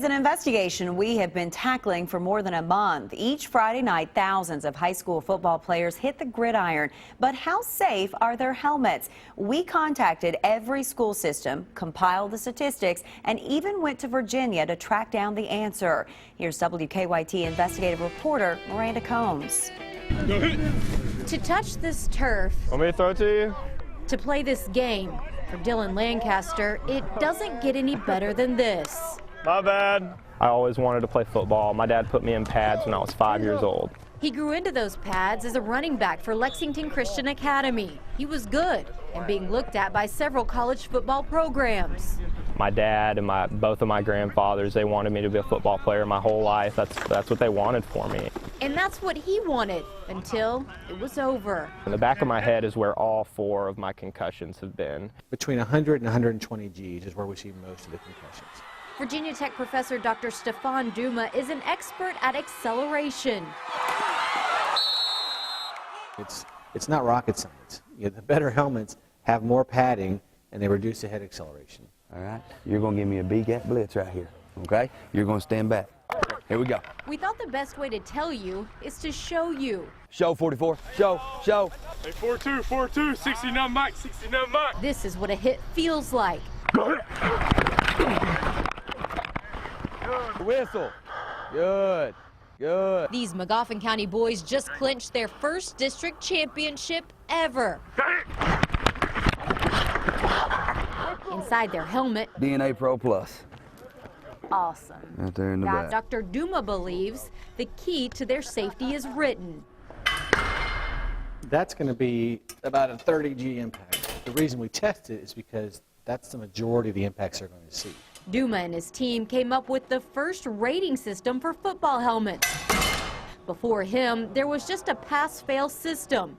is an investigation we have been tackling for more than a month. Each Friday night, thousands of high school football players hit the gridiron. But how safe are their helmets? We contacted every school system, compiled the statistics, and even went to Virginia to track down the answer. Here's WKYT investigative reporter Miranda Combs. To touch this turf, Want me to throw it to you? to play this game, for Dylan Lancaster, it doesn't get any better than this. My bad. I always wanted to play football. My dad put me in pads when I was 5 years old. He grew into those pads as a running back for Lexington Christian Academy. He was good and being looked at by several college football programs. My dad and both of my grandfathers, they wanted me to be a football player my whole life. That's what they wanted for me. And that's what he wanted until it was over. In the back of my head is where all 4 of my concussions have been. Between 100 and 120 Gs is where we see most of the concussions. Virginia Tech professor Dr. Stefan Duma is an expert at acceleration. It's not rocket science. The better helmets have more padding and they reduce the head acceleration. All right, you're going to give me a B-gap blitz right here, okay? You're going to stand back. Here we go. We thought the best way to tell you is to show you. Show 44, show. Hey, 4-2, 4-2, 69 Mike, 69 Mike. This is what a hit feels like. Whistle. Good. These Magoffin County boys just clinched their first district championship ever. Inside their helmet, DNA Pro Plus. awesome. Right there in the back. Dr. Duma believes the key to their safety is written. That's going to be about a 30 G impact. The reason we test it is because that's the majority of the impacts they're going to see. Duma and his team came up with the first rating system for football helmets. Before him, there was just a pass-fail system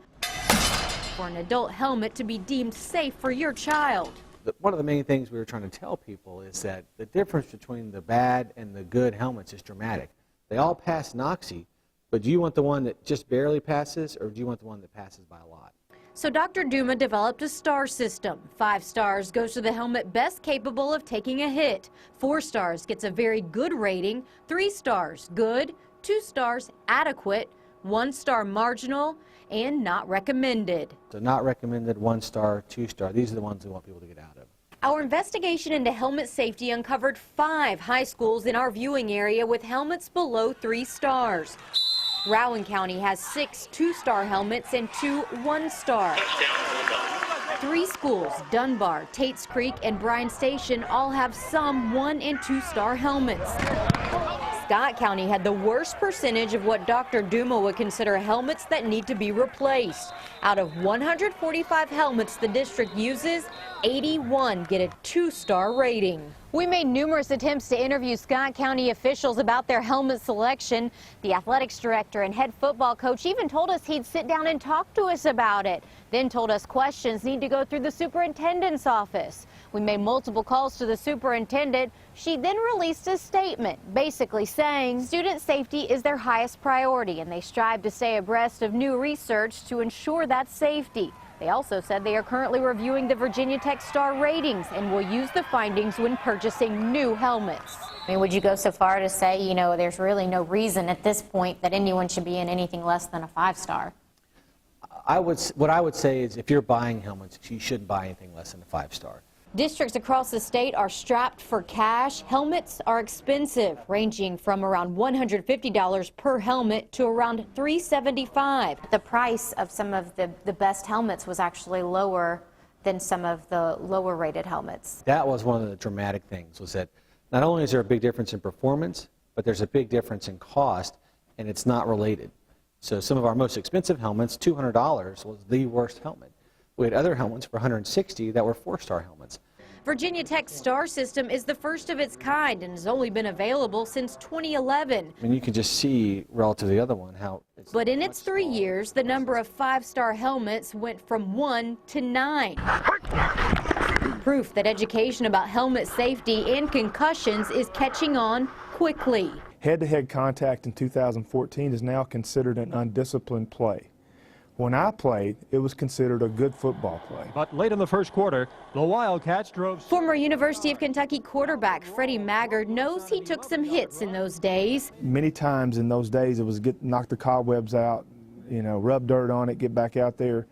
for an adult helmet to be deemed safe for your child. One of the main things we were trying to tell people is that the difference between the bad and the good helmets is dramatic. They all pass NOxI, but do you want the one that just barely passes, or do you want the one that passes by a lot? So Dr. Duma developed a star system. 5 stars goes to the helmet best capable of taking a hit. 4 stars gets a very good rating. 3 stars, good. 2 stars, adequate. 1 star, marginal. And not recommended. So not recommended, 1 star, 2 star. These are the ones we want people to get out of. Our investigation into helmet safety uncovered 5 high schools in our viewing area with helmets below 3 stars. Rowan County has 6 2-star helmets and 2 1-star. 3 schools, Dunbar, Tates Creek, and Bryan Station, all have some 1 and 2-star helmets. Scott County had the worst percentage of what Dr. Duma would consider helmets that need to be replaced. Out of 145 helmets the district uses, 81 get a 2-star rating. We made numerous attempts to interview Scott County officials about their helmet selection. The athletics director and head football coach even told us he'd sit down and talk to us about it. Then told us questions need to go through the superintendent's office. We made multiple calls to the superintendent. She then released a statement basically saying student safety is their highest priority and they strive to stay abreast of new research to ensure that safety. They also said they are currently reviewing the Virginia Tech star ratings and will use the findings when purchasing new helmets. I mean, would you go so far to say, you know, there's really no reason at this point that anyone should be in anything less than a 5-star? What I would say is if you're buying helmets, you shouldn't buy anything less than a 5-star. Districts across the state are strapped for cash. Helmets are expensive, ranging from around $150 per helmet to around $375. The price of some of the best helmets was actually lower than some of the lower rated helmets. That was one of the dramatic things, was that not only is there a big difference in performance, but there's a big difference in cost, and it's not related. So some of our most expensive helmets, $200, was the worst helmet. We had other helmets for $160 that were 4-star helmets. Virginia Tech's star system is the first of its kind and has only been available since 2011. I mean, you can just see relative to the other one how it's... But in its 3 years, the number of 5-star helmets went from 1 to 9. Proof that education about helmet safety and concussions is catching on quickly. Head-to-head contact in 2014 is now considered an undisciplined play. When I played, it was considered a good football play. But late in the first quarter, the Wildcats drove. Former University of Kentucky quarterback Freddie Maggard knows he took some hits in those days. Many times in those days it was knock the cobwebs out, you know, rub dirt on it, get back out there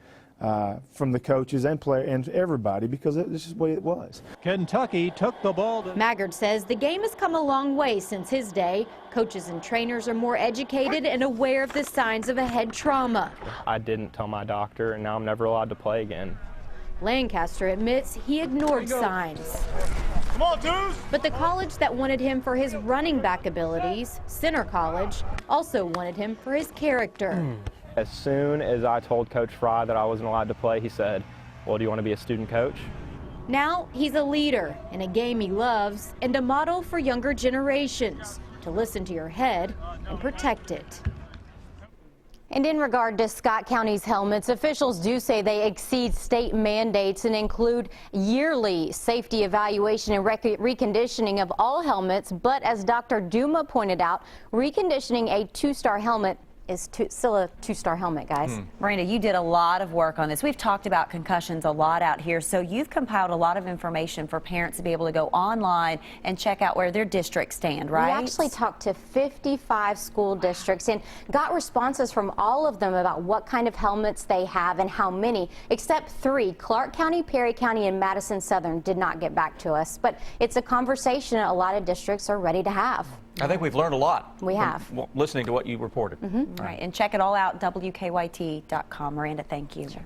from the coaches and player and everybody, because this is the way it was. Kentucky took the ball. Maggard says the game has come a long way since his day. Coaches and trainers are more educated and aware of the signs of a head trauma. I didn't tell my doctor, and now I'm never allowed to play again. Lancaster admits he ignored signs. Come on, dudes! But the college that wanted him for his running back abilities, Center College, also wanted him for his character. As soon as I told Coach Fry that I wasn't allowed to play, he said, well, do you want to be a student coach? Now he's a leader in a game he loves and a model for younger generations to listen to your head and protect it. And in regard to Scott County's helmets, officials do say they exceed state mandates and include yearly safety evaluation and reconditioning of all helmets. But as Dr. Duma pointed out, reconditioning a 2-star helmet is still a 2-star helmet, guys. Miranda, you did a lot of work on this. We've talked about concussions a lot out here, so you've compiled a lot of information for parents to be able to go online and check out where their districts stand, right? We actually talked to 55 school districts and got responses from all of them about what kind of helmets they have and how many, except 3. Clark County, Perry County, and Madison Southern did not get back to us. But it's a conversation a lot of districts are ready to have. I think we've learned a lot. We have. Listening to what you reported. Right, and check it all out, WKYT.com. Miranda, thank you. Sure.